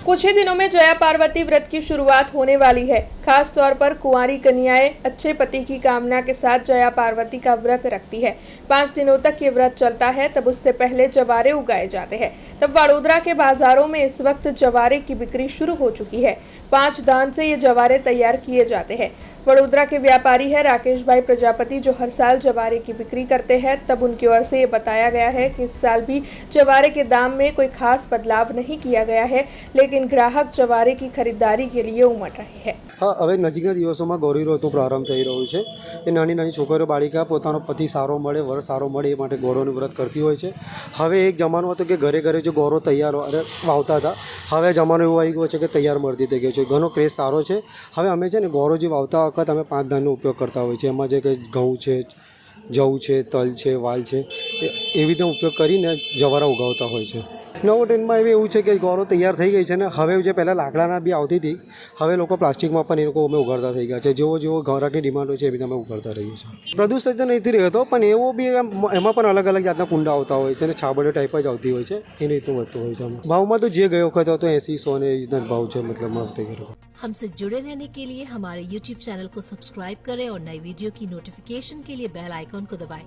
कुछ ही दिनों में जया पार्वती व्रत की शुरुआत होने वाली है। खास तौर पर कुंवारी कन्याएं अच्छे पति की कामना के साथ जया पार्वती का व्रत रखती है। 5 दिनों तक ये व्रत चलता है। तब उससे पहले जवारे उगाए जाते हैं। तब वडोदरा के बाजारों में इस वक्त जवारे की बिक्री शुरू हो चुकी है। 5 दान से ये जवारे तैयार किए जाते हैं। वडोदरा के व्यापारी है राकेश भाई प्रजापति, जो हर साल जवारे की बिक्री करते हैं। तब उनकी ओर से ये बताया गया है कि इस साल भी जवारे के दाम में कोई खास बदलाव नहीं किया गया है, लेकिन ग्राहक जवारे की खरीदारी के लिए उमड़ रहे हैं। हाँ, હવે નજીકના દિવસોમાં ગૌરી વ્રતનો પ્રારંભ થઈ રહ્યો છે। એ નાની નાની છોકરીઓ બાળિકા પોતાનો પતિ સારો મળે, વર સારો મળે એ માટે ગૌરોનું વ્રત કરતી હોય છે। હવે એક જમાનો હતો કે ઘરે ઘરે જો ગૌરો તૈયાર વાવતા હતા। હવે જમાનો એવો આવી ગયો છે કે તૈયાર મળતી થઈ ગયો છે। ઘણો ક્રેઝ સારો છે। હવે અમે છે ને ગૌરો જે વાવતા વખત અમે 5 ધાનનો ઉપયોગ કરતા હોય છે। એમાં જે કે ઘઉં છે, જવ છે, તલ છે, વાલ છે, એવી રીતે ઉપયોગ કરીને જવારા ઉગાવતા હોય છે। નવો ટ્રેન્ડમાં એવું છે કે ગૌરો તૈયાર થઈ ગઈ છે ને હવે જે પહેલાં લાકડાના બી આવતી હતી, હવે લોકો પ્લાસ્ટિકમાં પણ એ લોકો અમે ઉગાડતા થઈ ગયા છે। જેવો જેવો ગ્રાહકની ડિમાન્ડ હોય છે એવી રીતે અમે ઉગાડતા રહીએ છીએ। પ્રદૂષણ તો નથી રહેતો, પણ એવો બી એમાં પણ અલગ અલગ જાતના કુંડા આવતા હોય છે અને છાબડીઓ ટાઈપ જ આવતી હોય છે। એ રીતે વધતું હોય છે। ભાવમાં તો જે ગયો વખત હતો 80-100 ને એ રીતના ભાવ છે। मतलब हमसे जुड़े रहने के लिए हमारे YouTube चैनल को सब्सक्राइब करें और नई वीडियो की नोटिफिकेशन के लिए बेल आइकॉन को दबाएं।